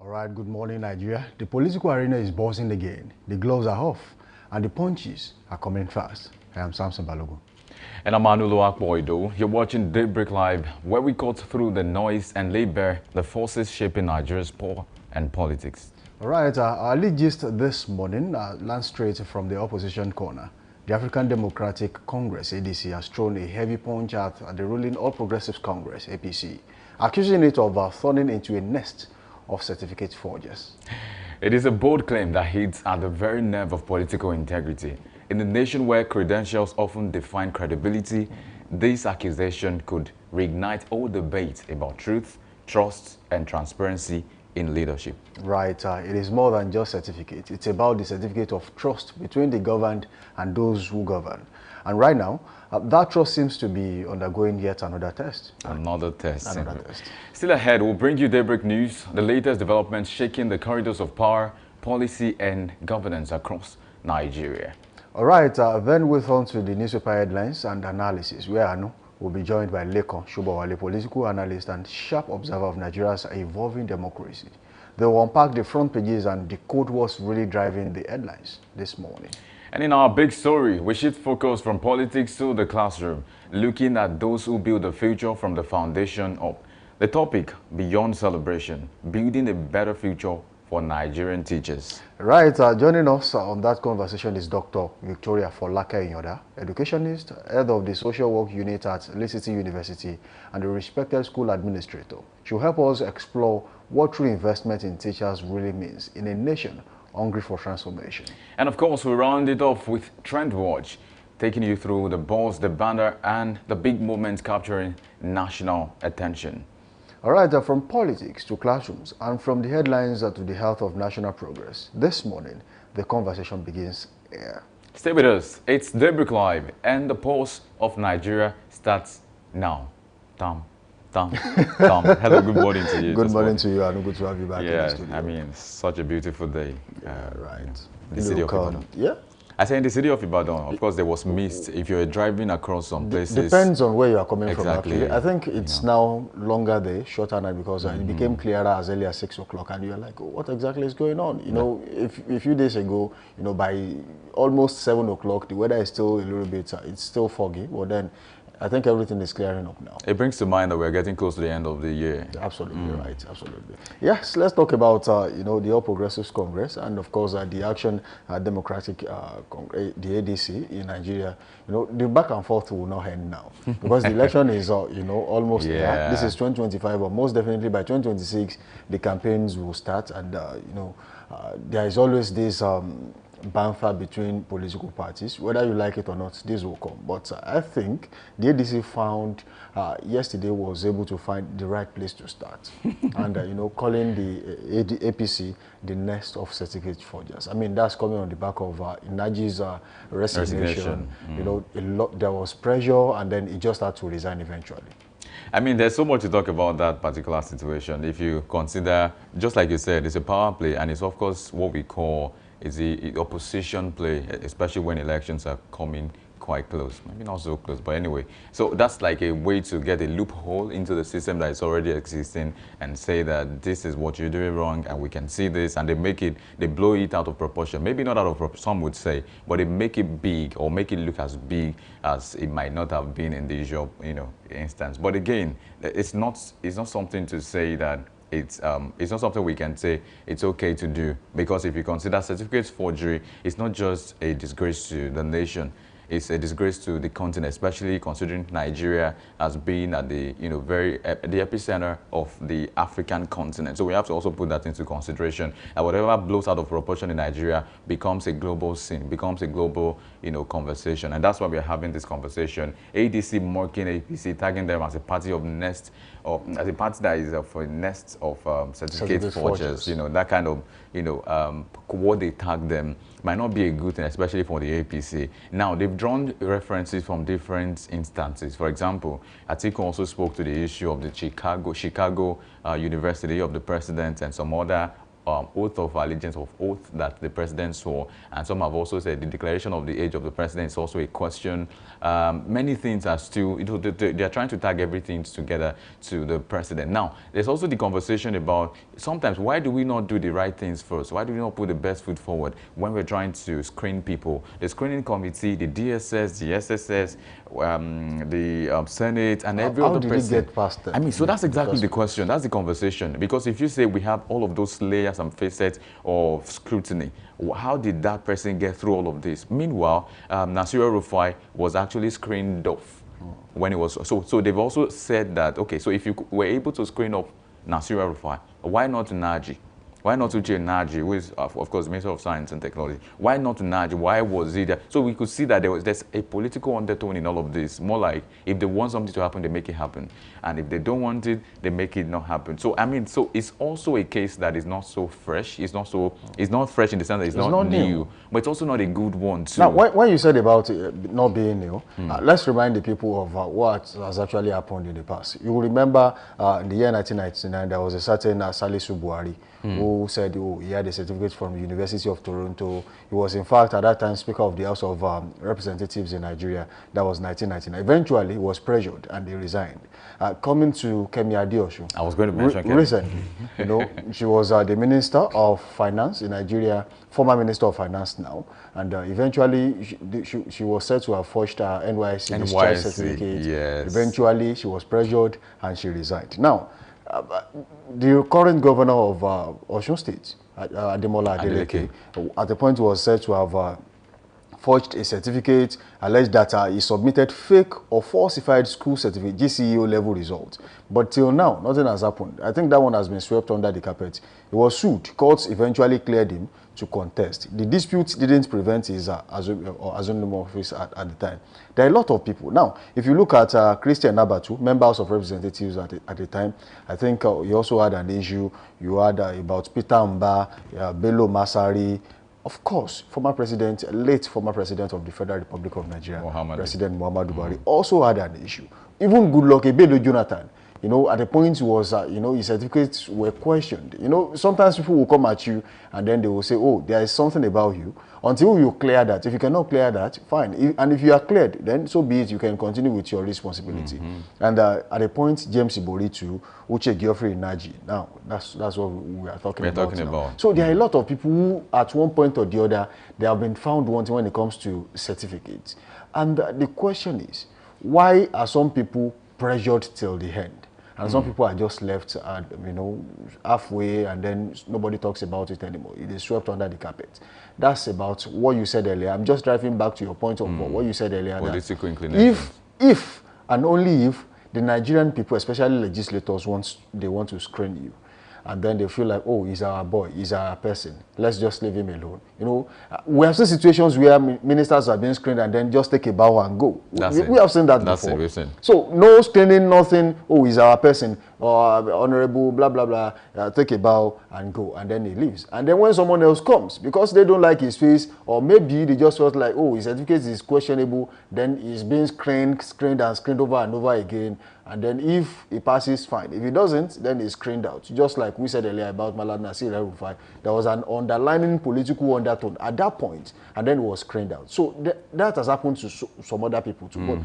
All right, good morning, Nigeria. The political arena is buzzing again. The gloves are off, and the punches are coming fast. I am Samson Balogun. And I'm Anulo Akboido. You're watching Daybreak Live, where we cut through the noise and lay bare the forces shaping Nigeria's power and politics. All right, our lead gist this morning lands straight from the opposition corner. The African Democratic Congress, ADC, has thrown a heavy punch at the ruling All Progressives Congress, APC, accusing it of turning into a nest of certificate forgers. It is a bold claim that hits at the very nerve of political integrity. In a nation where credentials often define credibility, this accusation could reignite all debate about truth, trust, and transparency in leadership. Right, it is more than just certificate. It's about the certificate of trust between the governed and those who govern. And right now, that trust seems to be undergoing yet another test. Another test. Another test. Still ahead, we'll bring you Daybreak News, the latest developments shaking the corridors of power, policy, and governance across Nigeria. All right, then we'll on to the newspaper headlines and analysis, where Anu will be joined by Lekon Shubawale, political analyst and sharp observer of Nigeria's evolving democracy. They will unpack the front pages and decode what's really driving the headlines this morning. And in our big story, we shift focus from politics to the classroom, looking at those who build the future from the foundation up. The topic, Beyond Celebration, building a better future for Nigerian teachers. Right, joining us on that conversation is Dr. Victoria Folake Inyoda, educationist, head of the social work unit at Lee City University, and a respected school administrator. She'll help us explore what true investment in teachers really means in a nation hungry for transformation. And of course, we round it off with Trend Watch, taking you through the buzz, the banner, and the big moments capturing national attention. All right, from politics to classrooms and from the headlines to the health of national progress. This morning, the conversation begins here. Stay with us. It's Daybreak Live, and the pulse of Nigeria starts now. Tam. Hello, good morning to you. Good morning to you, and good to have you back in the studio. I mean, such a beautiful day. Right. The city of Ibadan. Yeah. I say in the city of Ibadan, of course, there was mist. If you're driving across some places. Depends on where you are coming exactly. from, actually. I think it's now longer day, shorter night, because it became clearer as early as 6 o'clock, and you're like, oh, what exactly is going on? You know, a few days ago, you know, by almost 7 o'clock, the weather is still a little bit, it's still foggy, but then I think everything is clearing up now. It brings to mind that we're getting close to the end of the year. Absolutely right, absolutely. Yes, let's talk about, you know, the All Progressives Congress and, of course, the Action Democratic Congress, the ADC in Nigeria. You know, the back and forth will not end now because the election is, you know, almost there. This is 2025, but most definitely by 2026, the campaigns will start, and, you know, there is always this banter between political parties. Whether you like it or not, this will come. But I think the ADC found yesterday was able to find the right place to start, and you know, calling the APC the nest of certificate forgers. I mean, that's coming on the back of Inaji's resignation. You know, there was pressure, and then he just had to resign eventually. I mean, there's so much to talk about that particular situation. If you consider, just like you said, it's a power play, and it's of course what we call is the opposition play, especially when elections are coming quite close. Maybe not so close, but anyway. So that's like a way to get a loophole into the system that is already existing and say that this is what you're doing wrong and we can see this, and they blow it out of proportion. Maybe not out of proportion, some would say, but they make it big or make it look as big as it might not have been in the usual, you know, instance. But again, it's not something to say that it's not something we can say it's okay to do, because if you consider certificate forgery, it's not just a disgrace to the nation, it's a disgrace to the continent, especially considering Nigeria as being at the the epicenter of the African continent. So we have to also put that into consideration. And whatever blows out of proportion in Nigeria becomes a global scene, becomes a global conversation, and that's why we're having this conversation. ADC mocking APC, tagging them as a party of nest, or as a party that is for a nest of certificate forgers. You know, that kind of what they tag them might not be a good thing, especially for the APC. Now, they've drawn references from different instances. For example, Atiku also spoke to the issue of the Chicago University of the president and some other oath of allegiance, of oath that the president swore. And some have also said the declaration of the age of the president is also a question. Many things are still, they are trying to tag everything together to the president. Now, there's also the conversation about sometimes why do we not do the right things first? Why do we not put the best foot forward when we're trying to screen people? The screening committee, the DSS, the SSS, the Senate, and every other person. How did it get past that? I mean, so that's exactly the question. That's the conversation. Because if you say we have all of those layers and facets of scrutiny, how did that person get through all of this? Meanwhile, Nasir Rufai was actually screened off when it was. So they've also said that, okay, so if you were able to screen off Nasir Rufai, why not Naji? Why not Uche Naji, who is, of course, Minister of Science and Technology? Why not Naji? Why was he there? So we could see that there's a political undertone in all of this. More like, if they want something to happen, they make it happen. And if they don't want it, they make it not happen. So, I mean, so it's also a case that is not so fresh. It's not fresh in the sense that it's not new. But it's also not a good one, too. Now, when you said about it not being new, let's remind the people of what has actually happened in the past. You will remember in the year 1999, there was a certain Salisu Buhari, who said he had a certificate from the University of Toronto. He was, in fact, at that time, Speaker of the House of Representatives in Nigeria. That was 1999. Eventually, he was pressured and he resigned. Coming to Kemi Adeosun. I was going to mention Kemi. Recently, you know, she was the Minister of Finance in Nigeria, former Minister of Finance now, and eventually she was said to have forged her NYSC discharge certificate. Yes. Eventually, she was pressured and she resigned. Now, the current governor of Osun State, Ademola Adeleke, at the point was said to have forged a certificate, alleged that he submitted fake or falsified school certificate, GCEO level results. But till now, nothing has happened. I think that one has been swept under the carpet. He was sued. Courts eventually cleared him to contest. The dispute didn't prevent his assumption office at the time. There are a lot of people. Now, if you look at Christian Nabatu, member House of Representatives at the time, I think you also had an issue. You had about Peter Mba, Bello Masari, of course, late former president of the Federal Republic of Nigeria, President Muhammadu Buhari, also had an issue. Even Goodluck Ebele Jonathan, you know, at the point was, you know, his certificates were questioned. You know, sometimes people will come at you and then they will say, oh, there is something about you. Until you clear that. If you cannot clear that, fine. And if you are cleared, then so be it, you can continue with your responsibility. And at the point, James Ibori to Uche Geoffrey Naji. Now, that's what we are talking about. So there are a lot of people who, at one point or the other, they have been found wanting when it comes to certificates. And the question is, why are some people pressured till the end? And some people are just left, you know, halfway, and then nobody talks about it anymore. It is swept under the carpet. That's about what you said earlier. I'm just driving back to your point of what you said earlier. Political inclination. If and only if the Nigerian people, especially legislators, want to screen you, and then they feel like, oh, he's our boy, he's our person, let's just leave him alone. You know, we have seen situations where ministers are being screened and then just take a bow and go. We have seen that before. We've seen. So no screening, nothing, oh, he's our person, or honorable, blah, blah, blah, take a bow and go, and then he leaves. And then when someone else comes, because they don't like his face, or maybe they just felt like, oh, his certificate is questionable, then he's being screened over and over again. And then if he passes, fine. If he doesn't, then he's screened out. Just like we said earlier about Malam Nasir El-Rufai, there was an underlying political undertone at that point, and then it was screened out. So that has happened to some other people too. But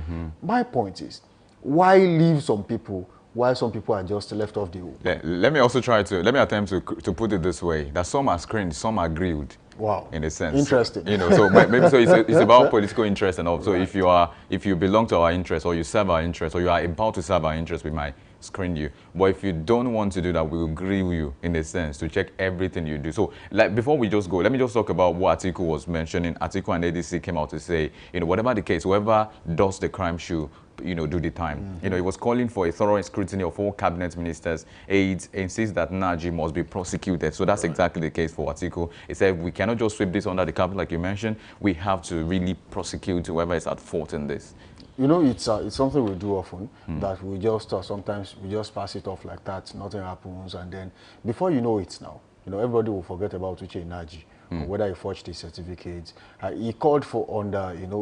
my point is, why leave some people while some people are just left off the hook? Let me attempt to put it this way, that some are screened, some are grilled. Wow. In a sense. Interesting. You know, so maybe so it's about political interest and all. So right. if you belong to our interest, or you serve our interest, or you are about to serve our interest, we might screen you. But if you don't want to do that, we will grill you in a sense to check everything you do. So like before we just go, let me just talk about what Atiku was mentioning. Atiku and ADC came out to say, you know, whatever the case, whoever does the crime should, you know, do the time. You know, he was calling for a thorough scrutiny of all cabinet ministers, aides, insists that Naji must be prosecuted. So that's exactly the case for Atiku. He said we cannot just sweep this under the carpet like you mentioned. We have to really prosecute whoever is at fault in this. You know, it's something we do often, that we just sometimes we just pass it off like that, nothing happens, and then before you know it now, you know, everybody will forget about Uche Naji or whether he forged his certificates. He called for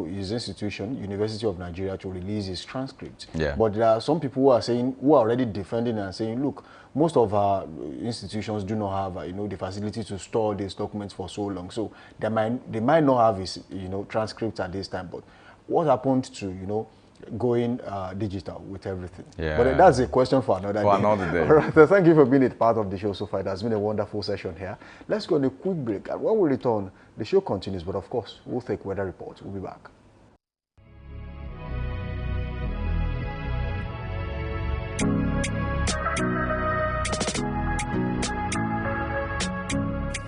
his institution, University of Nigeria, to release his transcript. Yeah. But there are some people who are already defending and saying, look, most of our institutions do not have, the facility to store these documents for so long. So they might not have his, transcripts at this time. But what happened to, going digital with everything? Yeah. But that's a question for another day. Another day. All right, so thank you for being a part of the show so far. It has been a wonderful session here. Let's go on a quick break. And when we return, the show continues. But of course, we'll take weather reports. We'll be back.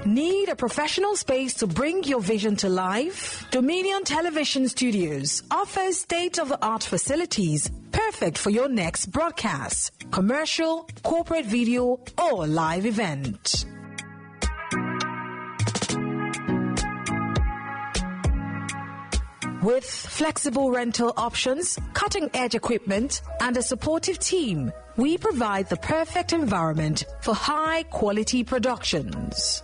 Need a professional space to bring your vision to life? Dominion Television Studios offers state-of-the-art facilities perfect for your next broadcast, commercial, corporate video, or live event. With flexible rental options, cutting-edge equipment, and a supportive team, we provide the perfect environment for high-quality productions.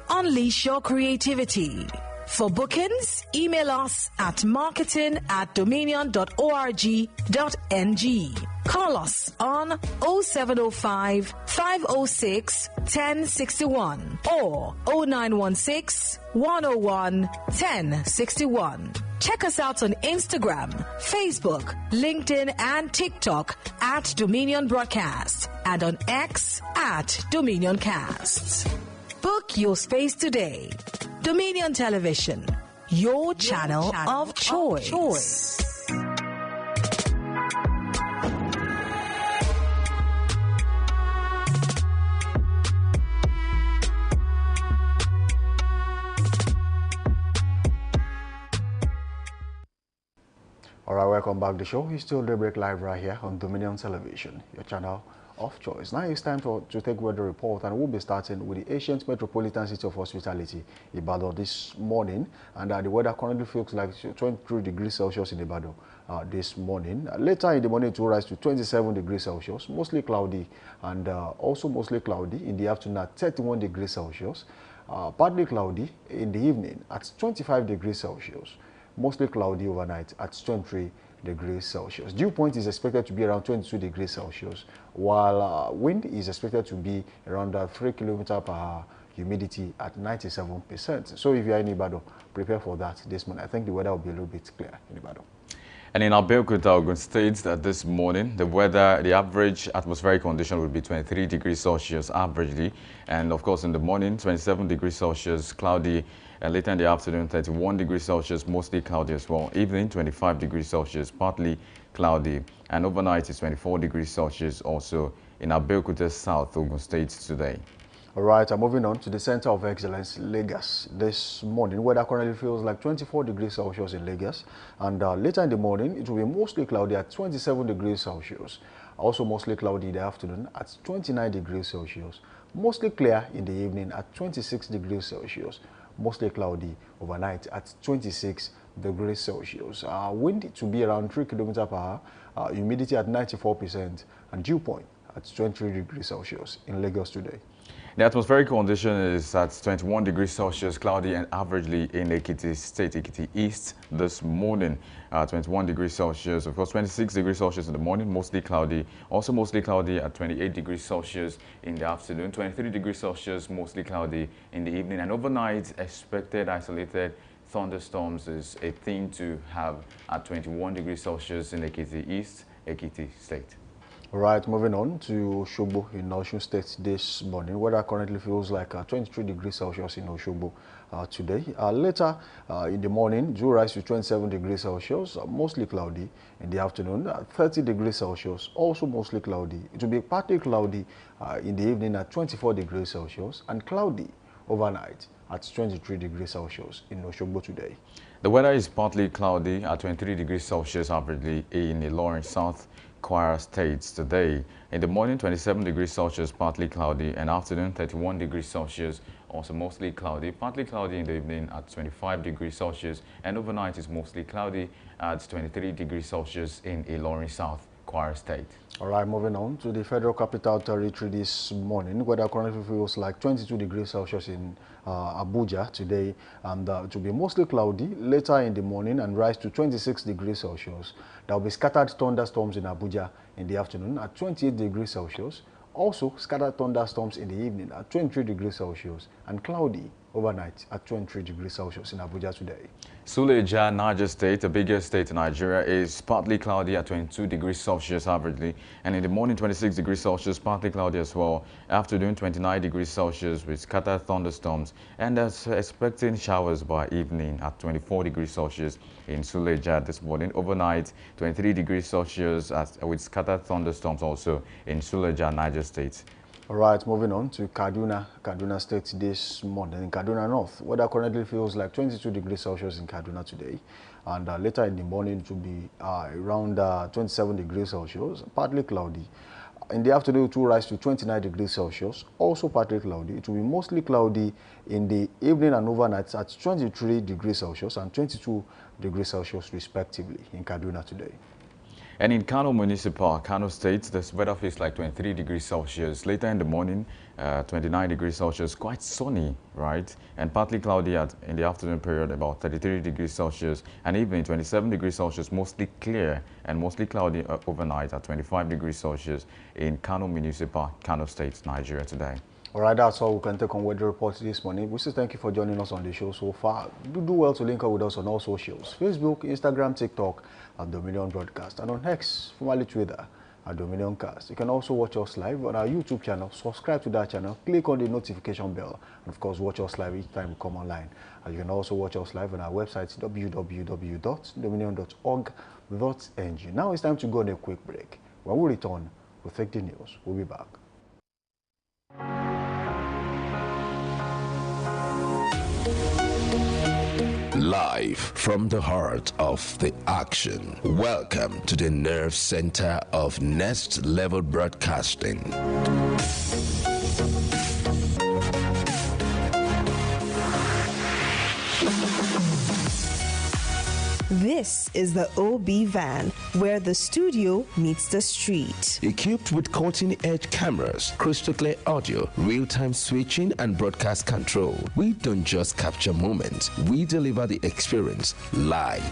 Unleash your creativity. For bookings, email us at marketing@dominion.org.ng. Call us on 0705 506 1061 or 0916 101 1061. Check us out on Instagram, Facebook, LinkedIn, and TikTok at Dominion Broadcast and on X at Dominion Cast. Book your space today. Dominion Television, your channel of choice. All right, welcome back to the show. It's still Daybreak Live right here on Dominion Television, your channel of choice. Now it's time to take weather report, and we'll be starting with the ancient metropolitan city of hospitality, Ibadan, this morning. And the weather currently feels like 23 degrees Celsius in Ibadan this morning. Later in the morning, it will rise to 27 degrees Celsius, mostly cloudy, and also mostly cloudy in the afternoon at 31 degrees Celsius. Partly cloudy in the evening at 25 degrees Celsius. Mostly cloudy overnight at 23 degrees Celsius. Dew point is expected to be around 22 degrees Celsius, while wind is expected to be around 3 kilometers per hour, humidity at 97%. So if you are in Ibadan, prepare for that this morning. I think the weather will be a little bit clear in Ibadan. And in Abeokuta, Ogun State, that this morning, the average atmospheric condition will be 23 degrees Celsius averagely. And of course, in the morning, 27 degrees Celsius, cloudy. And later in the afternoon, 31 degrees Celsius, mostly cloudy as well. Evening, 25 degrees Celsius, partly cloudy. And overnight, it's 24 degrees Celsius also in Abeokuta South, Ogun State today. All right, I'm moving on to the Center of Excellence, Lagos. This morning, weather currently feels like 24 degrees Celsius in Lagos. And later in the morning, it will be mostly cloudy at 27 degrees Celsius. Also mostly cloudy in the afternoon at 29 degrees Celsius. Mostly clear in the evening at 26 degrees Celsius. Mostly cloudy overnight at 26 degrees Celsius. Wind to be around 3 kilometers per hour. Humidity at 94%. And dew point at 23 degrees Celsius in Lagos today. The atmospheric condition is at 21 degrees Celsius, cloudy and averagely in Ekiti State, Ekiti East this morning. 21 degrees Celsius, of course, 26 degrees Celsius in the morning, mostly cloudy. Also mostly cloudy at 28 degrees Celsius in the afternoon, 23 degrees Celsius, mostly cloudy in the evening. And overnight, expected isolated thunderstorms is a thing to have at 21 degrees Celsius in Ekiti East, Ekiti State. All right, moving on to Osogbo in Osun State this morning. Weather currently feels like 23 degrees Celsius in Osogbo today. Later in the morning, dew rise to 27 degrees Celsius, mostly cloudy. In the afternoon, 30 degrees Celsius, also mostly cloudy. It will be partly cloudy in the evening at 24 degrees Celsius and cloudy overnight at 23 degrees Celsius in Osogbo today. The weather is partly cloudy at 23 degrees Celsius averagely in Ilorin South Kwara States today. In the morning, 27 degrees Celsius, partly cloudy, and afternoon, 31 degrees Celsius, also mostly cloudy, partly cloudy in the evening at 25 degrees Celsius, and overnight is mostly cloudy at 23 degrees Celsius in Ilorin South Kwara State. All right, moving on to the Federal Capital Territory this morning. Weather currently feels like 22 degrees Celsius in Abuja today, and it will be mostly cloudy later in the morning and rise to 26 degrees Celsius. There will be scattered thunderstorms in Abuja in the afternoon at 28 degrees Celsius. Also, scattered thunderstorms in the evening at 23 degrees Celsius and cloudy overnight at 23 degrees Celsius in Abuja today. Suleja, Niger State, the biggest state in Nigeria, is partly cloudy at 22 degrees Celsius averagely, and in the morning 26 degrees Celsius, partly cloudy as well. Afternoon 29 degrees Celsius with scattered thunderstorms, and expecting showers by evening at 24 degrees Celsius in Suleja this morning. Overnight 23 degrees Celsius with scattered thunderstorms also in Suleja, Niger State. All right, moving on to Kaduna State this morning. In Kaduna North, weather currently feels like 22 degrees Celsius in Kaduna today. And later in the morning, it will be around 27 degrees Celsius, partly cloudy. In the afternoon, it will rise to 29 degrees Celsius, also partly cloudy. It will be mostly cloudy in the evening and overnight at 23 degrees Celsius and 22 degrees Celsius, respectively, in Kaduna today. And in Kano Municipal, Kano State, the weather feels like 23 degrees Celsius. Later in the morning, 29 degrees Celsius, quite sunny, right? And partly cloudy in the afternoon period, about 33 degrees Celsius. And evening, 27 degrees Celsius, mostly clear and mostly cloudy overnight at 25 degrees Celsius in Kano Municipal, Kano State, Nigeria today. All right, that's all we can take on weather reports this morning. We say thank you for joining us on the show so far. Do well to link up with us on all socials: Facebook, Instagram, TikTok at Dominion Broadcast, and on X, formerly Twitter, at Dominion Cast. You can also watch us live on our YouTube channel. Subscribe to that channel, click on the notification bell, and of course watch us live each time we come online. And you can also watch us live on our website, www.dominion.org.ng. Now it's time to go on a quick break. When we return, we'll take the news. We'll be back. Live from the heart of the action. Welcome to the nerve center of Next Level Broadcasting. This is the OB van, where the studio meets the street. Equipped with cutting-edge cameras, crystal clear audio, real-time switching, and broadcast control, we don't just capture moments, we deliver the experience live.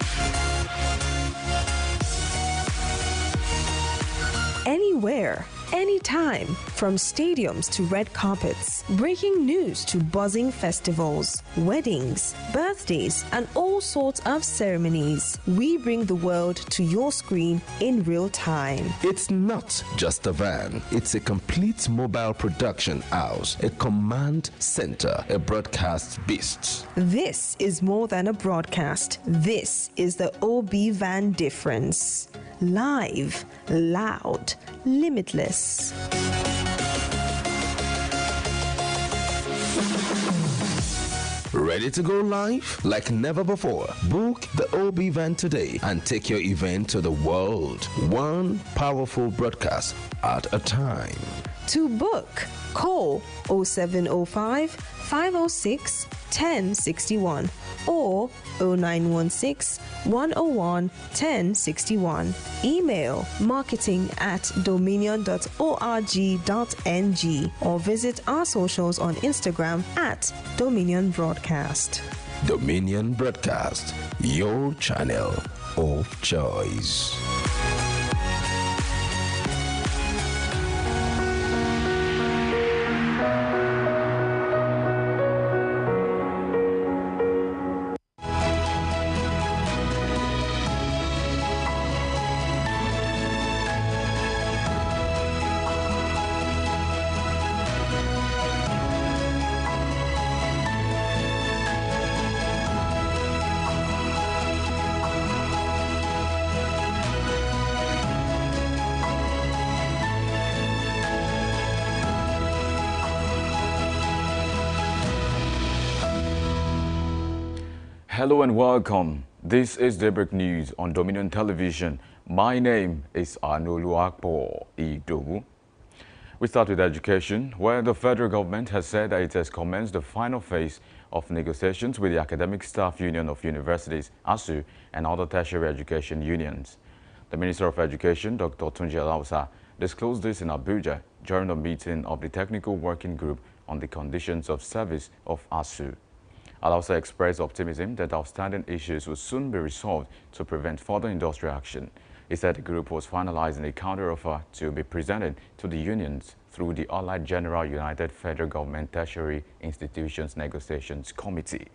Anywhere, anytime, from stadiums to red carpets, breaking news to buzzing festivals, weddings, birthdays, and all sorts of ceremonies. We bring the world to your screen in real time. It's not just a van, it's a complete mobile production house, a command center, a broadcast beast. This is more than a broadcast. This is the OB van difference. Live, loud, limitless. Ready to go live? Like never before. Book the OB van today and take your event to the world. One powerful broadcast at a time. To book, call 0705 506 1061 or 0916 101 1061. Email marketing@dominion.org.ng or visit our socials on Instagram @Dominion Broadcast. Dominion Broadcast, your channel of choice. Hello and welcome. This is Daybreak News on Dominion Television. My name is Anoluakpo Idowu. We start with education, where the federal government has said that it has commenced the final phase of negotiations with the Academic Staff Union of Universities, ASU, and other tertiary education unions. The Minister of Education, Dr. Tunji Alausa, disclosed this in Abuja during a meeting of the Technical Working Group on the Conditions of Service of ASU. Alausa expressed optimism that outstanding issues will soon be resolved to prevent further industrial action. He said the group was finalizing a counteroffer to be presented to the unions through the Allied General United Federal Government Tertiary Institutions Negotiations Committee.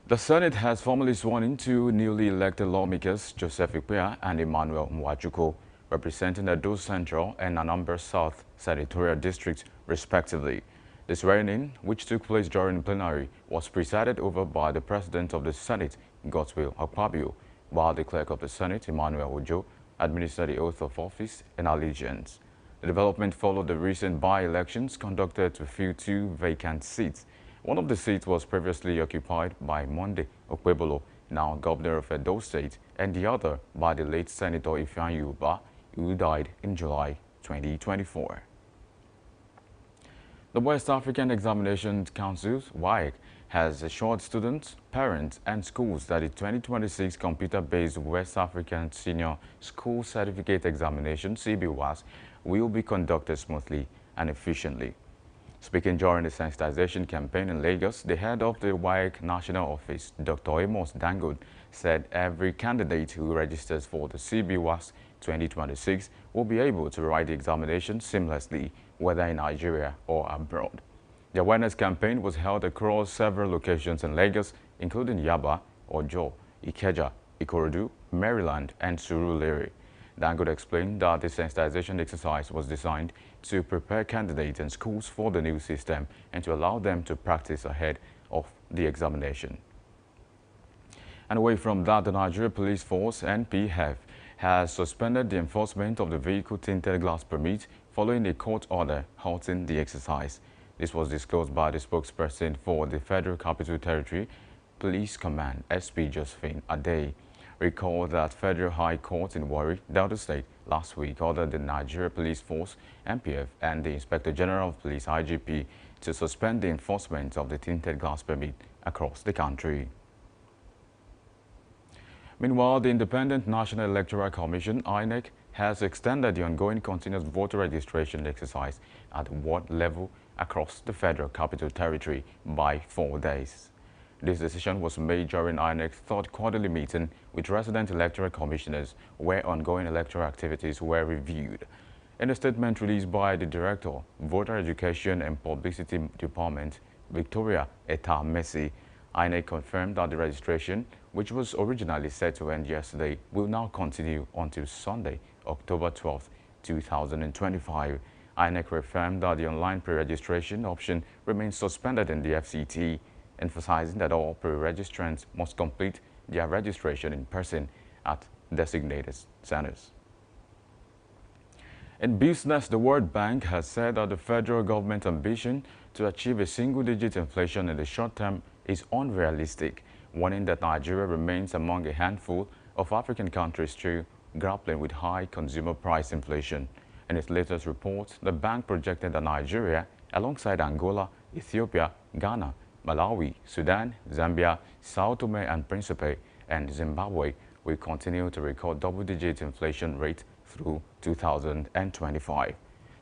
The Senate has formally sworn in two newly elected lawmakers, Joseph Ikpea and Emmanuel Mwachuko, representing Edo Central and Anambra South senatorial districts, respectively. The swearing-in, which took place during plenary, was presided over by the President of the Senate, Godswill Akpabio, while the Clerk of the Senate, Emmanuel Ojo, administered the oath of office and allegiance. The development followed the recent by-elections conducted to fill two vacant seats. One of the seats was previously occupied by Monday Okpebolo, now Governor of Edo State, and the other by the late Senator Ifeanyi Uba, who died in July 2024. The West African Examinations Council, WAEC, has assured students, parents, and schools that the 2026 computer-based West African Senior School Certificate Examination, CBWAS, will be conducted smoothly and efficiently. Speaking during the sensitization campaign in Lagos, the head of the WAEC National Office, Dr. Amos Dangote, said every candidate who registers for the CBWAS 2026 will be able to write the examination seamlessly, whether in Nigeria or abroad. The awareness campaign was held across several locations in Lagos, including Yaba, Ojo, Ikeja, Ikorodu, Maryland, and Surulere. Dangote explained that the sensitization exercise was designed to prepare candidates and schools for the new system and to allow them to practice ahead of the examination. And away from that, the Nigeria Police Force, NPF, has suspended the enforcement of the vehicle tinted glass permit following a court order halting the exercise. This was disclosed by the spokesperson for the Federal Capital Territory Police Command, SP Josephine Adey. Recall that Federal High Court in Warri, Delta State, last week ordered the Nigeria Police Force, NPF, and the Inspector General of Police, IGP, to suspend the enforcement of the tinted glass permit across the country. Meanwhile, the Independent National Electoral Commission, INEC, has extended the ongoing continuous voter registration exercise at ward level across the Federal Capital Territory by 4 days. This decision was made during INEC's third quarterly meeting with resident electoral commissioners, where ongoing electoral activities were reviewed. In a statement released by the Director, Voter Education and Publicity Department, Victoria Eta Messi, INEC confirmed that the registration, which was originally set to end yesterday, will now continue until Sunday, October 12, 2025. INEC reaffirmed that the online pre-registration option remains suspended in the FCT, emphasizing that all pre-registrants must complete their registration in person at designated centers. In business, the World Bank has said that the federal government's ambition to achieve a single-digit inflation in the short term is unrealistic, warning that Nigeria remains among a handful of African countries still grappling with high consumer price inflation. In its latest report, the bank projected that Nigeria, alongside Angola, Ethiopia, Ghana, Malawi, Sudan, Zambia, Sao Tome and Principe, and Zimbabwe will continue to record double-digit inflation rate through 2025.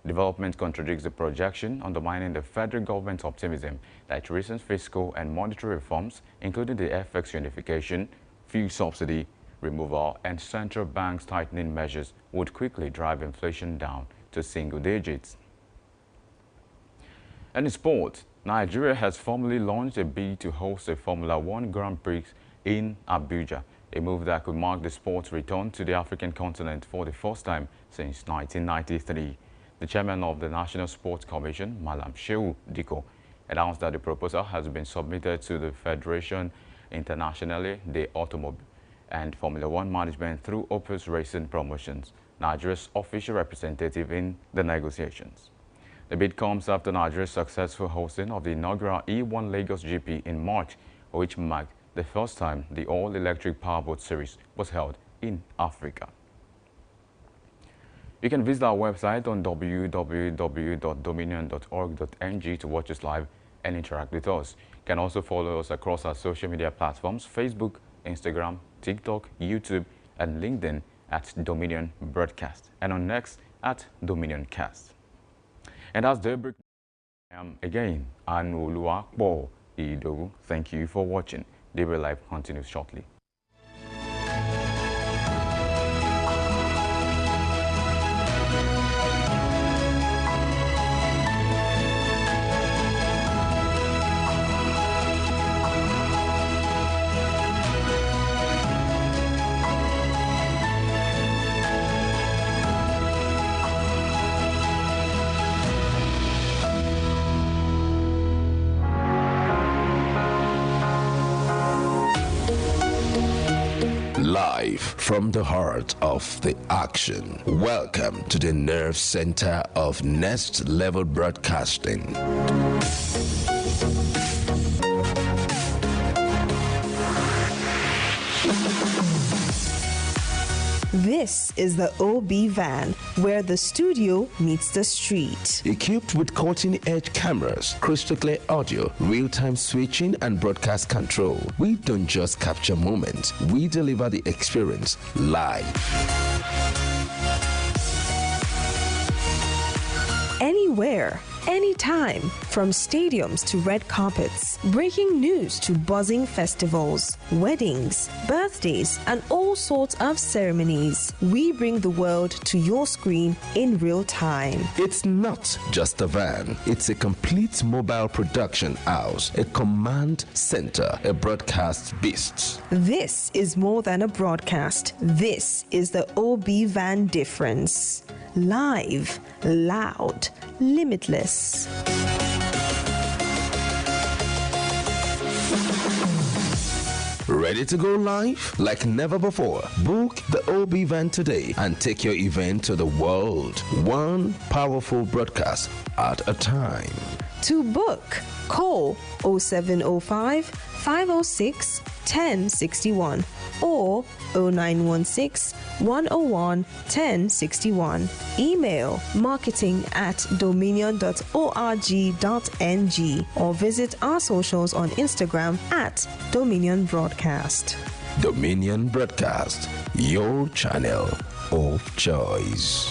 Development contradicts the projection, undermining the federal government's optimism that recent fiscal and monetary reforms, including the FX unification, fuel subsidy removal, and central bank's tightening measures, would quickly drive inflation down to single digits. And in sport, Nigeria has formally launched a bid to host a Formula One Grand Prix in Abuja, a move that could mark the sport's return to the African continent for the first time since 1993. The chairman of the National Sports Commission, Malam Shehu Diko, announced that the proposal has been submitted to the Federation Internationale des Automobiles and Formula One management through Opus Racing Promotions, Nigeria's official representative in the negotiations. The bid comes after Nigeria's successful hosting of the inaugural E1 Lagos GP in March, which marked the first time the all-electric powerboat series was held in Africa. You can visit our website on www.dominion.org.ng to watch us live and interact with us. You can also follow us across our social media platforms, Facebook, Instagram, TikTok, YouTube, and LinkedIn at Dominion Broadcast, and on Next at Dominion Cast. And as Daybreak, again, Anuluakbo Idowu. Thank you for watching. Daybreak Live continues shortly. Live from the heart of the action. Welcome to the nerve center of Next Level Broadcasting. This is the OB van, where the studio meets the street. Equipped with cutting-edge cameras, crystal clear audio, real-time switching, and broadcast control, we don't just capture moments, we deliver the experience live. Anywhere, anytime, from stadiums to red carpets, breaking news to buzzing festivals, weddings, birthdays, and all sorts of ceremonies. We bring the world to your screen in real time. It's not just a van, it's a complete mobile production house, a command center, a broadcast beast. This is more than a broadcast. This is the OB van difference. Live, loud, limitless. Ready to go live? Like never before. Book the OB van today and take your event to the world. One powerful broadcast at a time. To book, call 0705 506 1061 or 0916 101 1061. Email marketing@dominion.org.ng or visit our socials on Instagram at Dominion Broadcast. Dominion Broadcast, your channel of choice.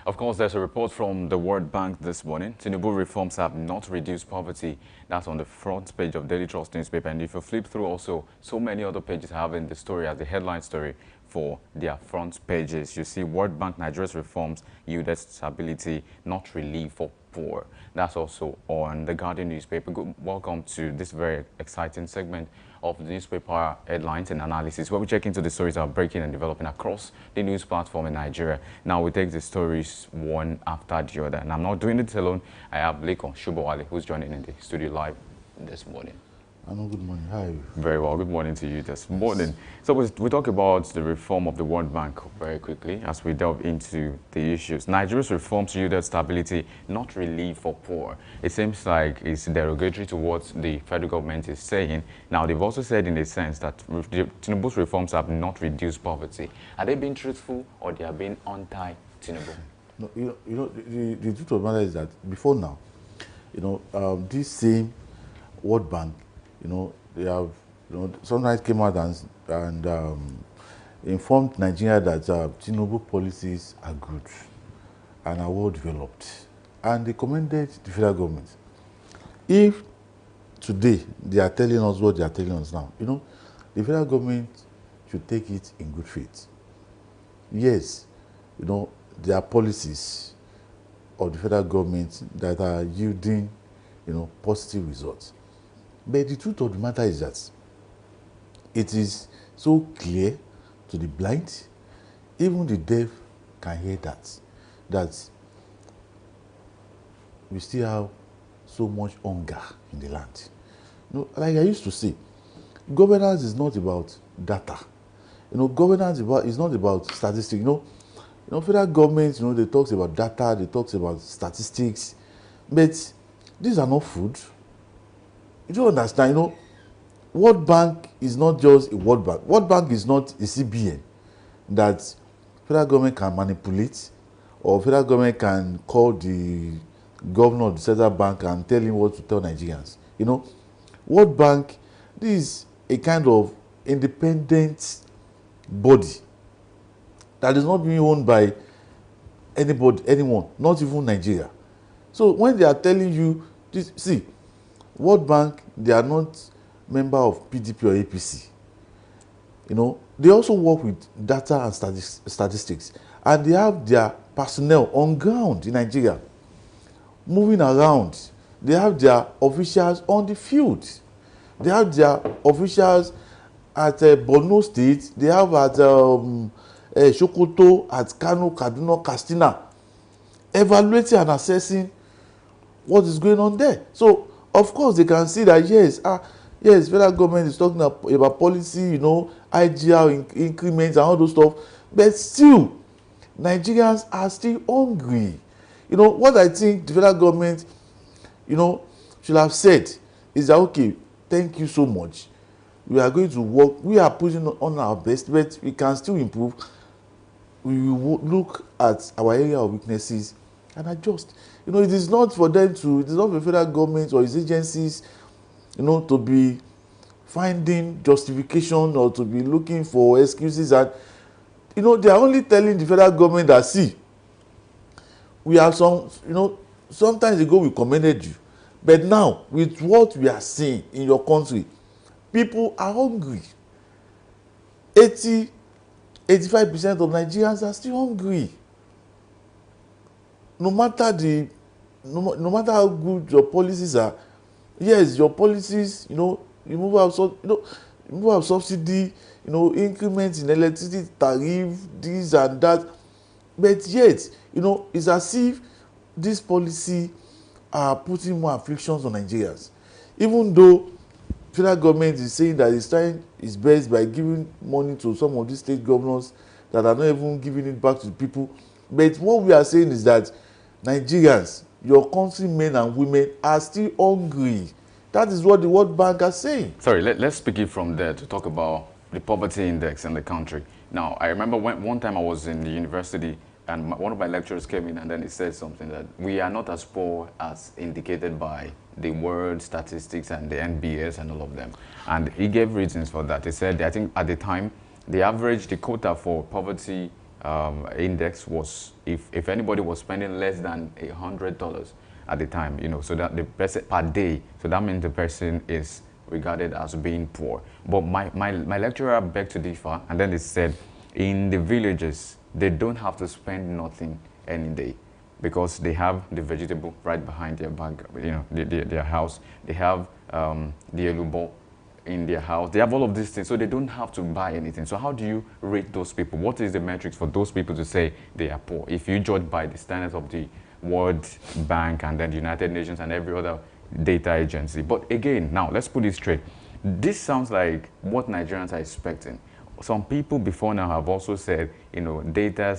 Of course, there's a report from the World Bank this morning. Tinubu reforms have not reduced poverty. That's on the front page of Daily Trust newspaper. And if you flip through also, so many other pages having the story as the headline story for their front pages. You see World Bank Nigeria's reforms yielded stability, not relief for poor. That's also on the Guardian newspaper. Welcome to this very exciting segment of the newspaper headlines and analysis, where we check into the stories that are breaking and developing across the news platform in Nigeria. Now we take the stories one after the other, and I'm not doing it alone. I have Lekon Shubowale, who's joining in the studio live this morning. Hello, good morning. How are you? Very well. Good morning to you this morning. So we talk about the reform of the World Bank very quickly as we delve into the issues. Nigeria's reforms yielded stability, not relief for poor. It seems like it's derogatory to what the federal government is saying. Now, they've also said in a sense that Tinubu's reforms have not reduced poverty. Are they being truthful or they are being anti-Tinubu? No, the truth of the matter is that before now, this same World Bank, they have, sometimes came out and informed Nigeria that Tinubu policies are good and are well developed, and they commended the federal government. If today they are telling us what they are telling us now, the federal government should take it in good faith. Yes, there are policies of the federal government that are yielding, positive results. But the truth of the matter is that it is so clear to the blind, even the deaf can hear that we still have so much hunger in the land. Like I used to say, governance is not about data. Governance is not about statistics. Federal government, they talk about data, they talk about statistics, but these are not food. You don't understand, World Bank is not just a World Bank. World Bank is not a CBN that federal government can manipulate, or federal government can call the governor of the central bank and tell him what to tell Nigerians. World Bank, this is a kind of independent body that is not being owned by anyone, not even Nigeria. So when they are telling you this, see, World Bank, they are not member of PDP or APC. They also work with data and statistics, and they have their personnel on ground in Nigeria, moving around. They have their officials on the field. They have their officials at Borno State. They have at Sokoto, at Kano, Kaduna, Katsina, evaluating and assessing what is going on there. So, of course, they can see that, yes, federal government is talking about policy, IGR increments and all those stuff, but still, Nigerians are still hungry. What I think the federal government, should have said is that, okay, thank you so much. We are going to work, we are putting on our best, but we can still improve. We will look at our area of weaknesses and adjust. It is not for them to, it is not for the federal government or its agencies, to be finding justification or to be looking for excuses. And, they are only telling the federal government that, see, we have some, sometimes ago we commended you, but now with what we are seeing in your country, people are hungry. 85% of Nigerians are still hungry. No matter how good your policies are, yes, your policies, removal of subsidy, increments in electricity tariff, this and that, but yet, it's as if this policy are putting more afflictions on Nigerians, even though federal government is saying that it's trying its best by giving money to some of these state governors that are not even giving it back to the people. But what we are saying is that Nigerians, your countrymen and women, are still hungry. That is what the World Bank are saying. Sorry, let's pick it from there to talk about the poverty index in the country. Now, I remember one time I was in the university and one of my lecturers came in and then he said something that we are not as poor as indicated by the world statistics and the NBS and all of them. And he gave reasons for that. He said, I think at the time, the quota for poverty index was, if anybody was spending less than $100 at the time, so that the person per day, so that means the person is regarded as being poor. But my lecturer begged to differ, and then he said, in the villages, they don't have to spend nothing any day because they have the vegetable right behind their back, their house. They have the elubo in their house. They have all of these things, so they don't have to buy anything. So how do you rate those people? What is the metrics for those people to say they are poor? If you judge by the standards of the World Bank and then the United Nations and every other data agency. But again, now let's put it straight. This sounds like what Nigerians are expecting. Some people before now have also said, data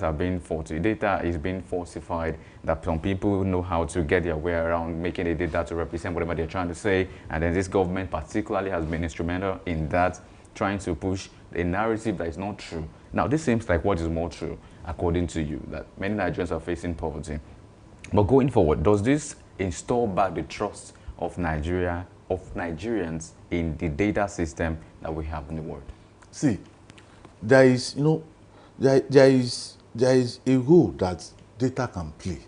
is being falsified, that some people know how to get their way around making the data to represent whatever they're trying to say, and then this government particularly has been instrumental in that, trying to push a narrative that is not true. Now, this seems like what is more true, according to you, that many Nigerians are facing poverty. But going forward, does this install back the trust of Nigerians in the data system that we have in the world? See, there is, there is a role that data can play,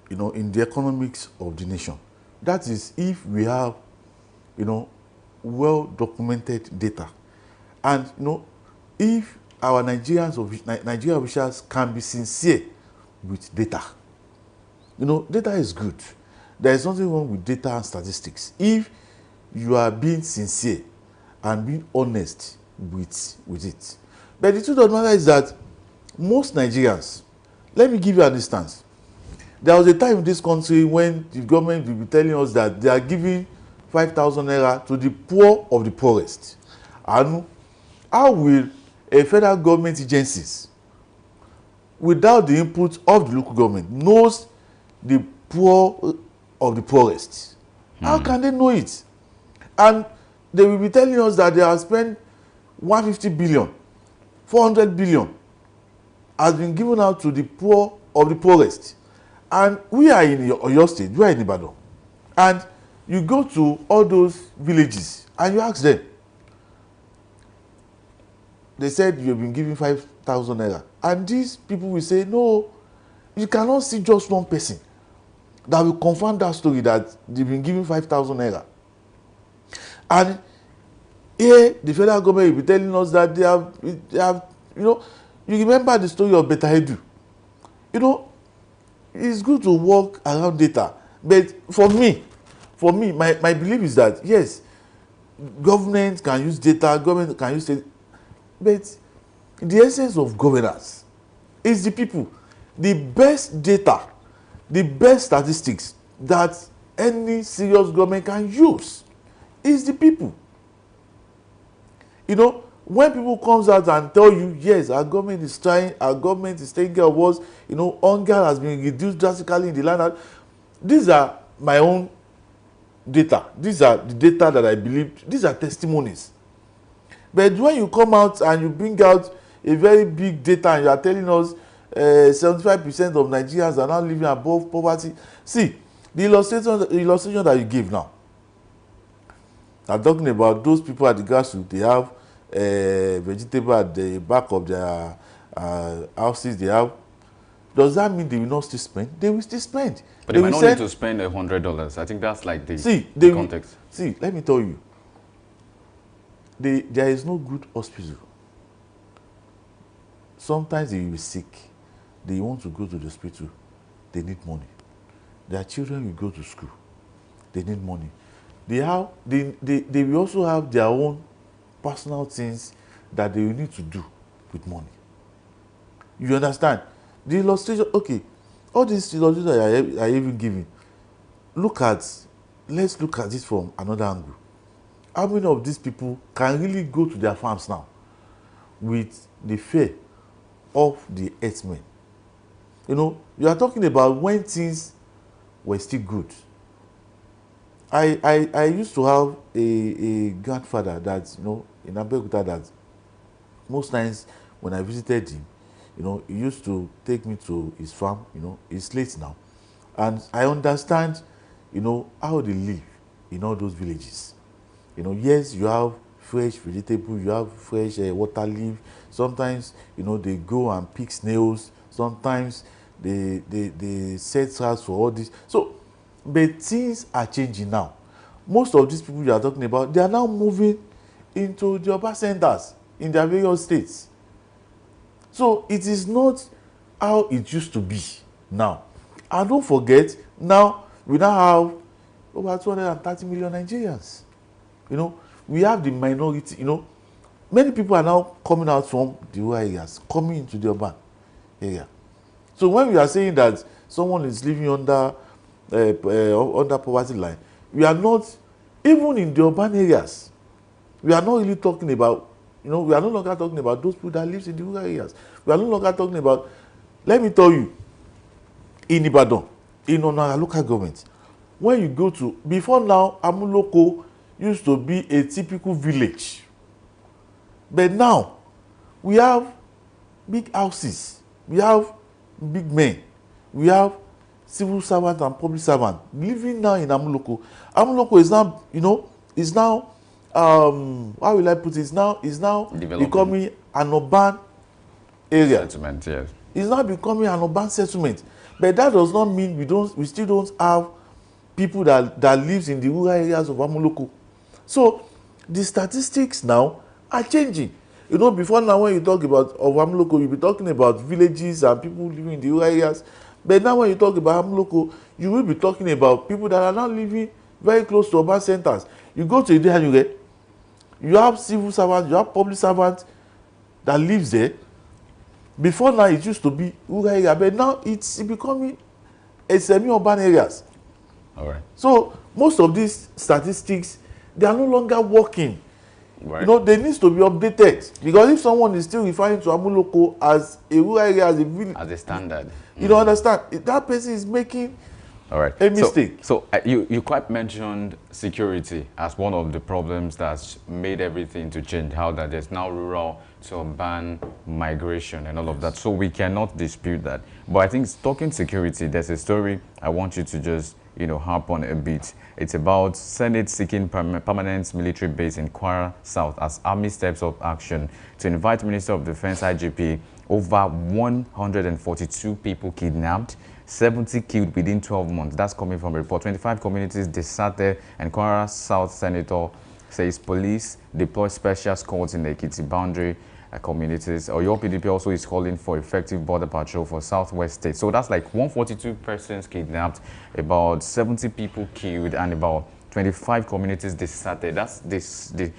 in the economics of the nation. That is, if we have, well-documented data, and if our Nigerian officials can be sincere with data. Data is good. There is nothing wrong with data and statistics if you are being sincere and being honest with it. But the truth of the matter is that most Nigerians, let me give you an instance. There was a time in this country when the government will be telling us that they are giving 5,000 naira to the poor of the poorest. And how will a federal government agencies, without the input of the local government, knows the poor of the poorest? How can they know it? And they will be telling us that they have spent 150 billion, 400 billion has been given out to the poor of the poorest. And we are in your state, we are in Ibadan. And you go to all those villages and you ask them. They said you have been giving 5,000 naira. And these people will say, no, you cannot see just one person that will confirm that story that they've been giving 5,000 naira. And here, the federal government will be telling us that they have, you remember the story of Beta Edu. It's good to work around data. But for me, my belief is that, yes, government can use data, government can use it, but the essence of governance is the people. The best data, the best statistics that any serious government can use is the people. When people comes out and tell you, yes, our government is trying, our government is taking care of us, hunger has been reduced drastically in the land. These are my own data. These are the data that I believe. These are testimonies. But when you come out and you bring out a very big data and you are telling us 75% of Nigerians are now living above poverty. See, the illustration that you give now, I'm talking about those people at the grassroots, they have vegetable at the back of their houses, they have. Does that mean they will not still spend? They will still spend. But they might not need to spend $100. I think that's like the context. See, let me tell you. There is no good hospital. Sometimes they will be sick. They want to go to the hospital. They need money. Their children will go to school. They need money. They will also have their own personal things that they will need to do with money. You understand? The illustration, okay, all these illustrations that I even giving, let's look at it from another angle. How many of these people can really go to their farms now with the fear of the herdsmen? You are talking about when things were still good. I used to have a grandfather that, in Abeokuta, that most times when I visited him, he used to take me to his farm. He's late now. And I understand, how they live in all those villages. Yes, you have fresh vegetable, you have fresh water leaf. Sometimes, they go and pick snails. Sometimes they set traps for all this. So, but things are changing now. Most of these people you are talking about, they are now moving into the urban centers in their various states. So it is not how it used to be now. And don't forget, now we now have over 230 million Nigerians. We have the minority, many people are now coming out from the rural areas, coming into the urban area. So when we are saying that someone is living under under poverty line. We are not, even in the urban areas, we are not really talking about, we are no longer talking about those people that live in the rural areas. We are no longer talking about, let me tell you, in Ibadan, in our local government, when you go to, before now, Amuloko used to be a typical village. But now, we have big houses, we have big men, we have civil servants and public servants living now in Amuloko. Amuloko is now, is now, how will I put it? Is now becoming an urban area. Settlement, yes. It's now becoming an urban settlement. But that does not mean we still don't have people that lives in the rural areas of Amuloko. So the statistics now are changing. Before now, when you talk about Amuloko, you'll be talking about villages and people living in the rural areas. But now when you talk about Amuloko, you will be talking about people that are now living very close to urban centers. You go to Idehanyure, you have civil servants, you have public servants that lives there. Before now, it used to be rural area, but now it's becoming a semi-urban areas. All right. So most of these statistics, they are no longer working. Right. They need to be updated, because if someone is still referring to Amuloko as a rural area, as a village, As a standard. you don't understand. That person is making All right. a mistake. So you quite mentioned security as one of the problems that's made everything to change, how that there's now rural to urban migration and all of that. So we cannot dispute that. But I think talking security, there's a story I want you to just, harp on a bit. It's about Senate seeking permanent military base in Kwara South as Army steps up action to invite Minister of Defense IGP. Over 142 people kidnapped, 70 killed within 12 months. That's coming from a report. 25 communities deserted, and Kwara South Senator says police deploy special squads in the Ekiti boundary communities. Your PDP also is calling for effective border patrol for southwest states. So that's like 142 persons kidnapped, about 70 people killed, and about 25 communities deserted. That's just the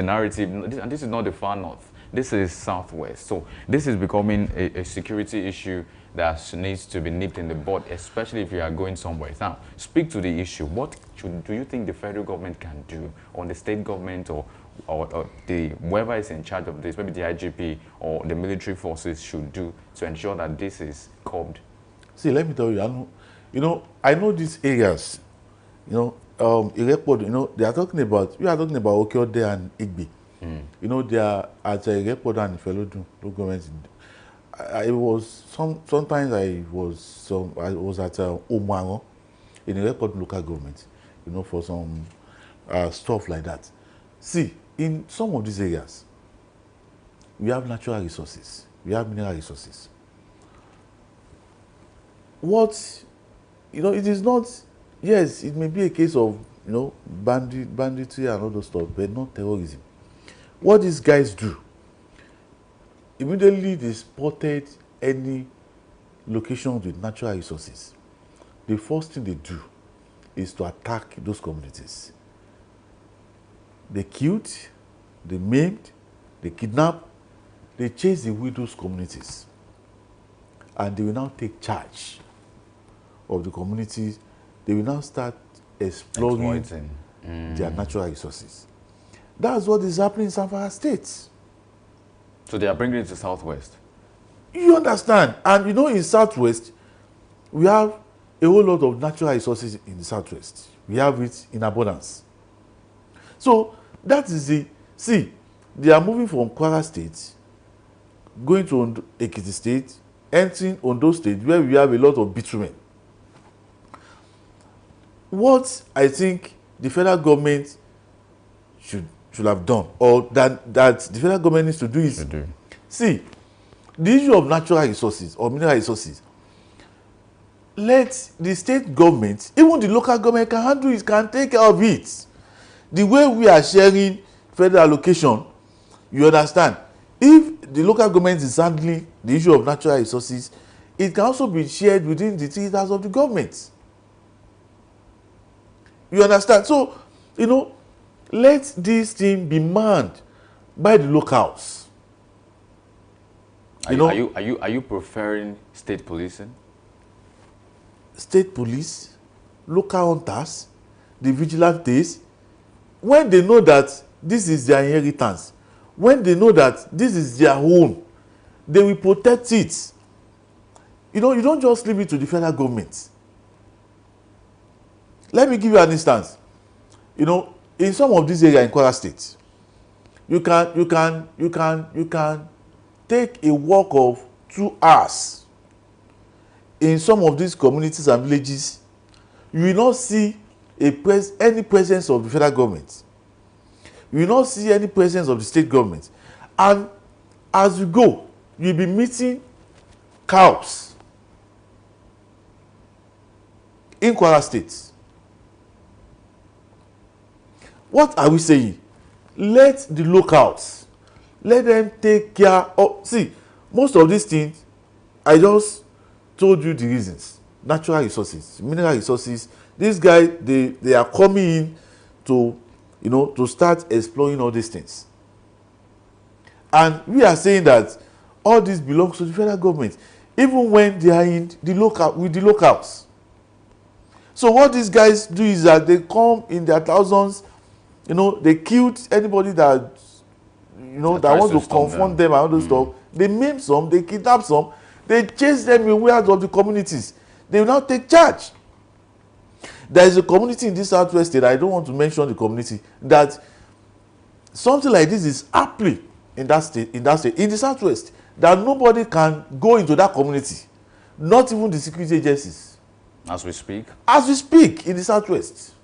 narrative. And this is not the far north. This is southwest. So this is becoming a security issue that needs to be nipped in the bud, especially if you are going somewhere. Now, speak to the issue. What do you think the federal government can do, or the state government, or whoever is in charge of this, maybe the IGP or the military forces, should do to ensure that this is curbed? See, let me tell you, I know these areas, Irekod, we are talking about Okeode and Igbi. They are at Irekod and Ifelodun, local government. Sometimes I was at Omango in Irekod local government, for some stuff like that. See, in some of these areas, we have natural resources, we have mineral resources. It is not, yes, it may be a case of, banditry and all those stuff, but not terrorism. What these guys do, immediately they spotted any location with natural resources, the first thing they do is to attack those communities. They killed, they maimed, they kidnapped, they chased away those communities. And they will now take charge of the communities. They will now start exploring their natural resources. That's what is happening in Zamfara State. So they are bringing it to southwest. You understand? And in southwest, we have a whole lot of natural resources in the southwest. We have it in abundance. So that is they are moving from Kwara State, going to Ekiti State, entering Ondo State, where we have a lot of bitumen. What I think the federal government should have done, or that the federal government needs to do, is see the issue of natural resources or mineral resources. Let the state government, even the local government, can handle it, can take care of it. The way we are sharing federal allocation, you understand, if the local government is handling the issue of natural resources, it can also be shared within the theaters of the government. You understand? So, let this thing be manned by the locals. Are you preferring state policing? State police, local hunters, the vigilantes, when they know that this is their inheritance, when they know that this is their home, they will protect it. You know, you don't just leave it to the federal government. Let me give you an instance. You know, in some of these areas in Kwara State, you can take a walk of 2 hours in some of these communities and villages. You will not see any presence of the federal government. You will not see any presence of the state government. And as you go, you'll be meeting cows in Kwara State. What are we saying? Let the locals, let them take care of. See, most of these things, I just told you the reasons. Natural resources, mineral resources. These guys, they are coming in to, you know, to start exploring all these things. And we are saying that all this belongs to the federal government, even when they are in the local, with the locals. So what these guys do is that they come in their thousands. You know, they killed anybody that, you know, that wants to confront them and all those stuff. They maim some, they kidnap some, they chase them away out of the communities. They will now take charge. There is a community in this southwest state, I don't want to mention the community, that something like this is happening in that state, in the southwest, that nobody can go into that community, not even the security agencies. As we speak? As we speak, in the southwest.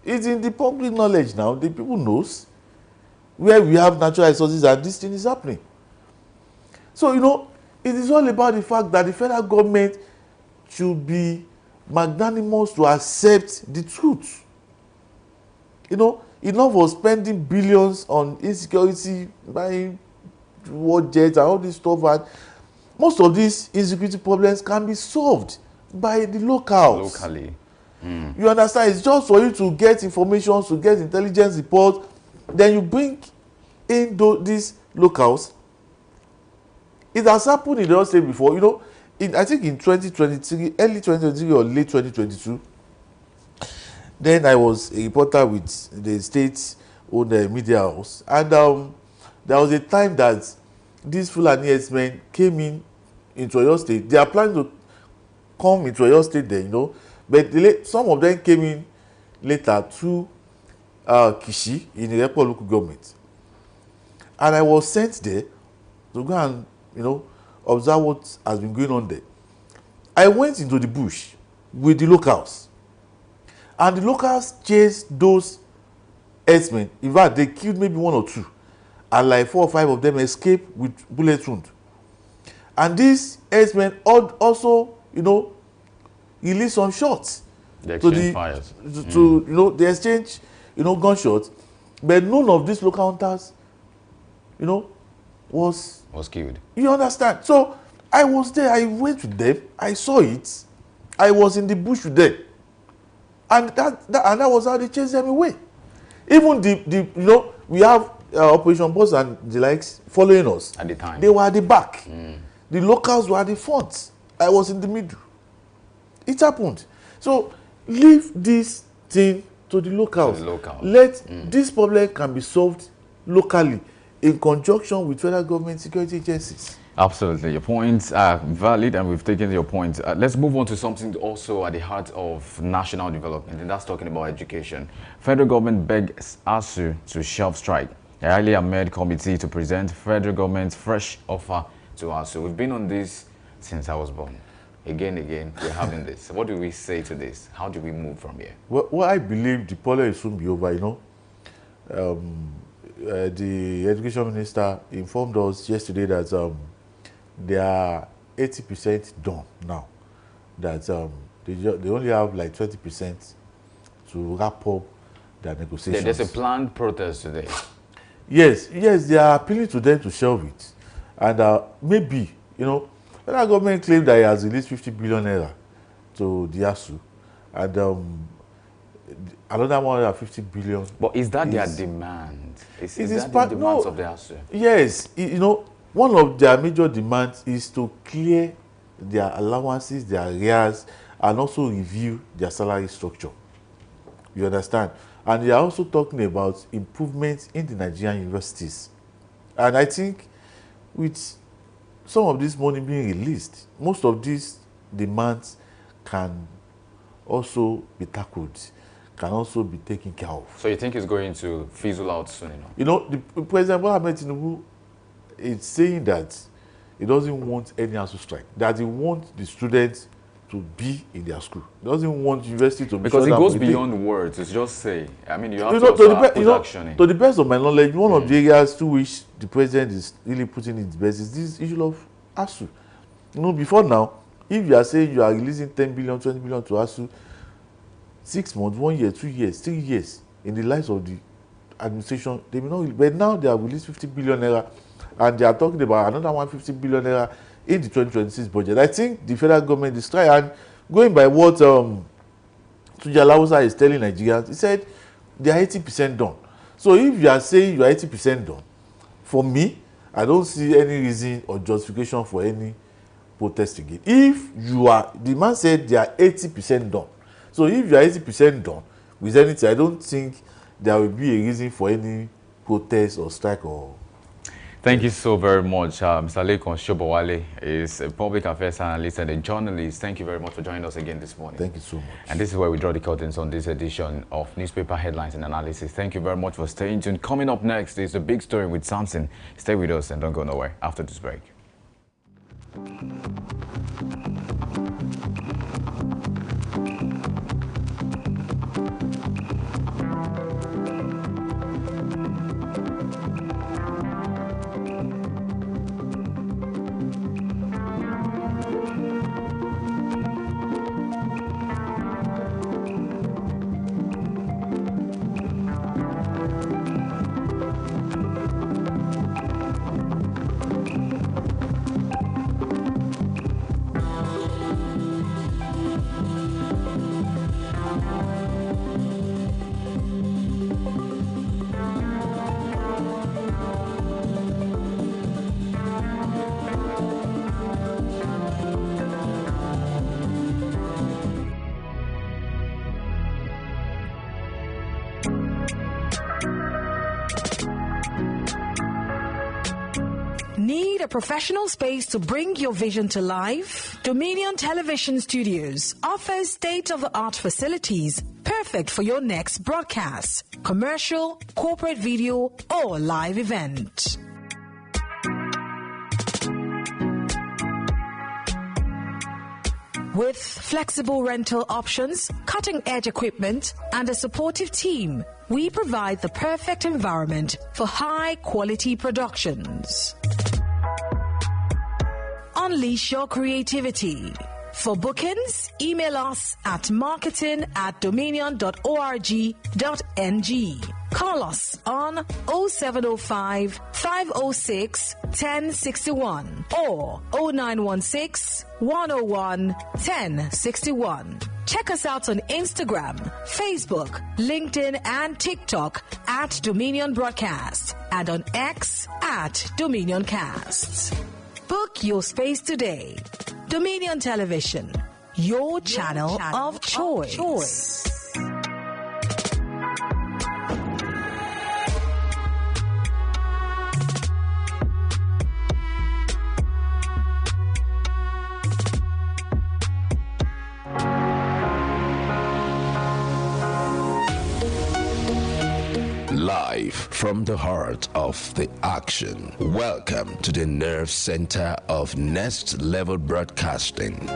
It's in the public knowledge now. The people knows where we have natural resources and this thing is happening. So, you know, it is all about the fact that the federal government should be magnanimous to accept the truth. You know, enough of spending billions on insecurity, buying war jets and all this stuff. And most of these insecurity problems can be solved by the locals. Locally. You understand? It's just for you to get information, to get intelligence report, then you bring in these locals. It has happened in the state before. You know, I think in 2023, early 2023 or late 2022, then I was a reporter with the state-owned media house, and there was a time that these Fulani herdsmen came into Oyo State. They are planning to come into Oyo State then, you know. But some of them came in later to Kishi in the Irepo local government. And I was sent there to go and, you know, observe what has been going on there. I went into the bush with the locals. And the locals chased those herdsmen. In fact, they killed maybe 1 or 2. And like 4 or 5 of them escaped with bullet wounds. And these herdsmen also, you know, release some shots. They exchange fires. You know, they exchange, you know, gunshots. But none of these local hunters, you know, was killed. You understand? So I was there, I went with them, I saw it, I was in the bush with them. And that was how they chased them away. Even the you know, we have Operation Boss and the likes following us. At the time. They were at the back. The locals were at the front. I was in the middle. It happened. So leave this thing to the locals. Let this problem can be solved locally in conjunction with federal government security agencies. Absolutely. Your points are valid and we've taken your points. Let's move on to something also at the heart of national development, and that's talking about education. Federal government begs ASU to shelve strike. A highly amended committee to present federal government's fresh offer to ASU. We've been on this since I was born. Again, we're having this. What do we say to this? How do we move from here? Well, I believe the problem will soon be over, you know. The education minister informed us yesterday that they are 80% done now. That they only have like 20% to wrap up their negotiations. There's a planned protest today. Yes, they are appealing to them to shelve it. And maybe, you know, the federal government claimed that it has released 50 billion naira to the ASU, and another 150 billion. But is that their demand? Is that the demands of the ASU? Yes, you know, one of their major demands is to clear their allowances, their arrears, and also review their salary structure. You understand? And they are also talking about improvements in the Nigerian universities. And I think with some of this money being released, most of these demands can also be tackled, can also be taken care of. So you think it's going to fizzle out soon enough? You know, the President Bola Ahmed Tinubu is saying that he doesn't want any ASUU strike, that he wants the students to be in their school. He doesn't want university to be because shut it down goes for a day. beyond words. It's just say. I mean, you have You to know, also to put action in. to the best of my knowledge, one of the areas to which the president is really putting his best is this issue of ASUU. You know, before now, if you are saying you are releasing 10 billion, 20 billion to ASUU, 6 months, 1 year, 2 years, 3 years in the lives of the administration, they may not. But now they have released 50 billion naira, and they are talking about another 150 billion naira in the 2026 budget. I think the federal government is trying, and going by what Tunji Alawusa is telling Nigerians, he said they are 80% done. So if you are saying you are 80% done, for me, I don't see any reason or justification for any protest again. If you are, the man said they are 80% done. So if you are 80% done with anything, I don't think there will be a reason for any protest or strike or. Thank you so very much. Mr. Lekon Shobowale is a public affairs analyst and a journalist. Thank you very much for joining us again this morning. Thank you so much. And this is where we draw the curtains on this edition of Newspaper Headlines and Analysis. Thank you very much for staying tuned. Coming up next is a big story with Samson. Stay with us and don't go nowhere after this break. Need a professional space to bring your vision to life? Dominion Television Studios offers state-of-the-art facilities perfect for your next broadcast, commercial, corporate video, or live event. With flexible rental options, cutting-edge equipment, and a supportive team, we provide the perfect environment for high-quality productions. Unleash your creativity. For bookings, email us at marketing@dominion.org.ng. Call us on 0705 506 1061 or 0916 101 1061. Check us out on Instagram, Facebook, LinkedIn, and TikTok at Dominion Broadcast and on X at Dominion Casts. Book your space today. Dominion Television, your channel of choice. Live from the heart of the action. Welcome to the nerve center of Next Level Broadcasting.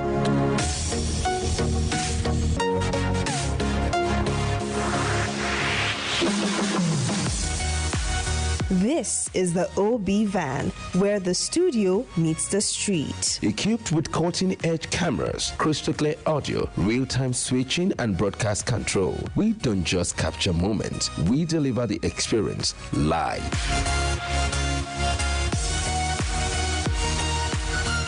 This is the OB van, where the studio meets the street. Equipped with cutting-edge cameras, crystal clear audio, real-time switching, and broadcast control, we don't just capture moments, we deliver the experience live.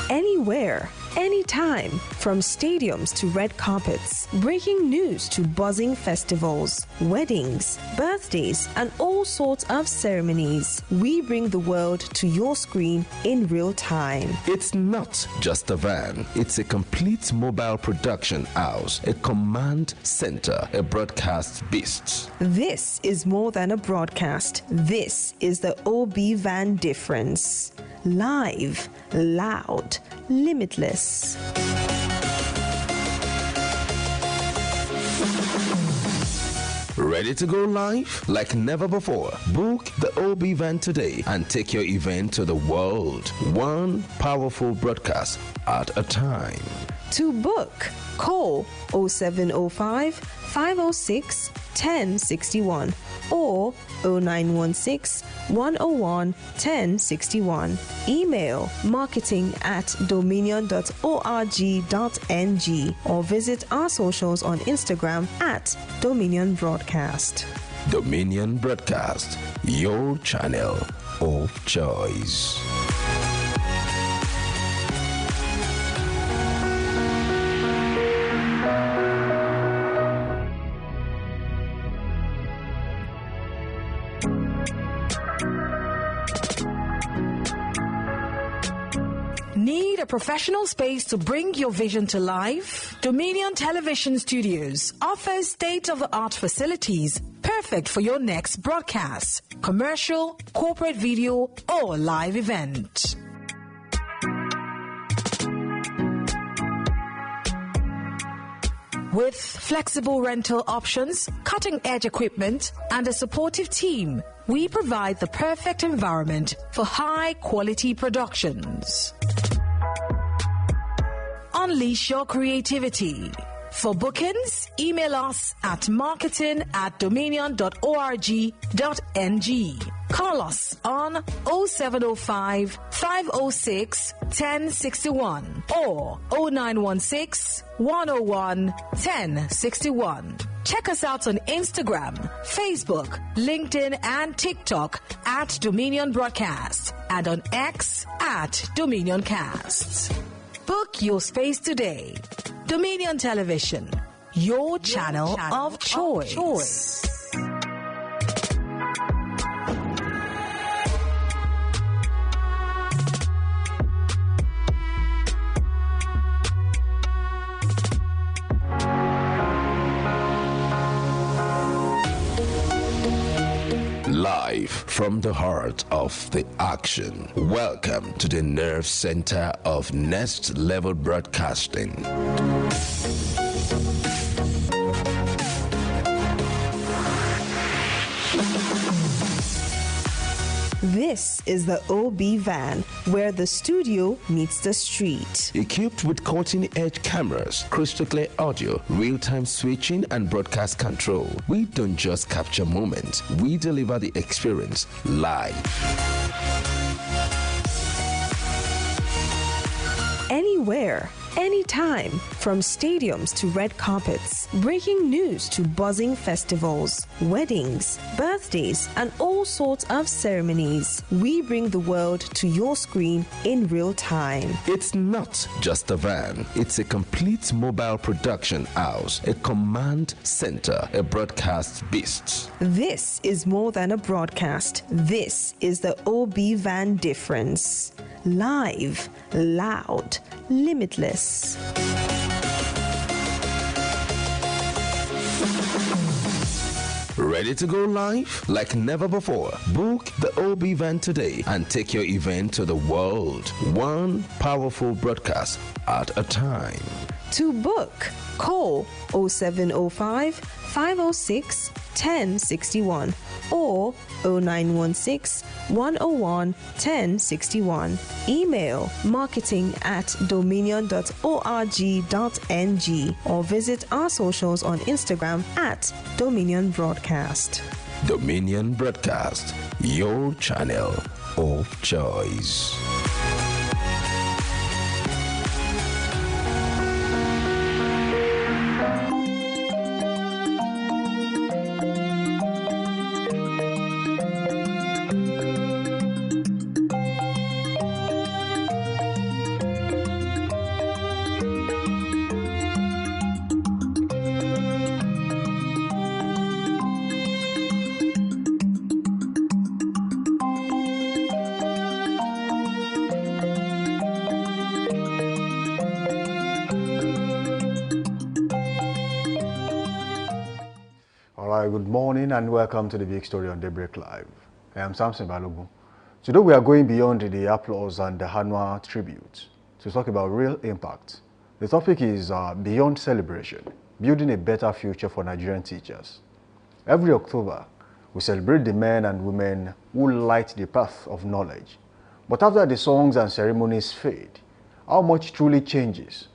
Anywhere, anytime, from stadiums to red carpets, breaking news to buzzing festivals, weddings, birthdays, and all sorts of ceremonies. We bring the world to your screen in real time. It's not just a van, it's a complete mobile production house, a command center, a broadcast beast. This is more than a broadcast. This is the OB Van difference. Live, loud, limitless. Ready to go live like never before? Book the OB Van today and take your event to the world. One powerful broadcast at a time. To book, call 0705 506 1061 or 0916 101 1061. Email marketing@dominion.org.ng or visit our socials on Instagram @Dominion Broadcast. Dominion Broadcast, your channel of choice. Need a professional space to bring your vision to life? Dominion Television Studios offers state-of-the-art facilities perfect for your next broadcast, commercial, corporate video, or live event. With flexible rental options, cutting-edge equipment, and a supportive team, we provide the perfect environment for high-quality productions. Unleash your creativity. For bookings, email us at marketing@dominion.org.ng. Call us on 0705 506 1061 or 0916 101 1061. Check us out on Instagram, Facebook, LinkedIn, and TikTok @Dominion Broadcast and on X @DominionCast. Book your space today. Dominion Television, your channel of choice. Live from the heart of the action. Welcome to the nerve center of next level broadcasting. This is the OB Van, where the studio meets the street. Equipped with cutting-edge cameras, crystal clear audio, real-time switching, and broadcast control, we don't just capture moments, we deliver the experience live. Anywhere, anytime, from stadiums to red carpets, breaking news to buzzing festivals, weddings, birthdays, and all sorts of ceremonies. We bring the world to your screen in real time. It's not just a van, it's a complete mobile production house, a command center, a broadcast beast. This is more than a broadcast. This is the OB Van difference. Live, loud, limitless. Ready to go live like never before? Book the OB Van today and take your event to the world. One powerful broadcast at a time. To book, call 0705 506 1061 or 0916 101 1061. Email marketing@dominion.org.ng or visit our socials on Instagram @Dominion Broadcast. Dominion Broadcast, your channel of choice. good morning and welcome to the big story on Daybreak Live. I am Samson Balogun. Today we are going beyond the applause and the annual tribute to talk about real impact. The topic is Beyond Celebration, Building a Better Future for Nigerian Teachers. Every October, we celebrate the men and women who light the path of knowledge. But after the songs and ceremonies fade, how much truly changes?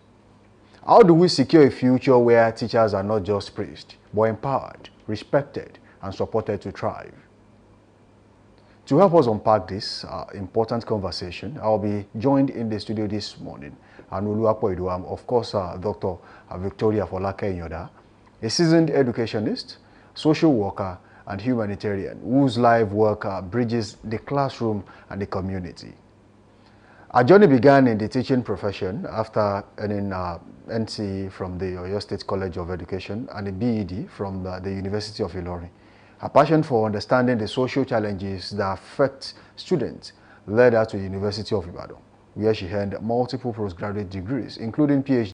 How do we secure a future where teachers are not just praised, but empowered, respected, and supported to thrive? To help us unpack this important conversation, I'll be joined in the studio this morning, of course, Dr. Victoria Folake Inyoda, a seasoned educationist, social worker, and humanitarian whose life work bridges the classroom and the community. Our journey began in the teaching profession after earning NCE from the Oyo State College of Education and a BEd from the University of Ilorin. Her passion for understanding the social challenges that affect students led her to the University of Ibadan, where she earned multiple postgraduate degrees, including PhD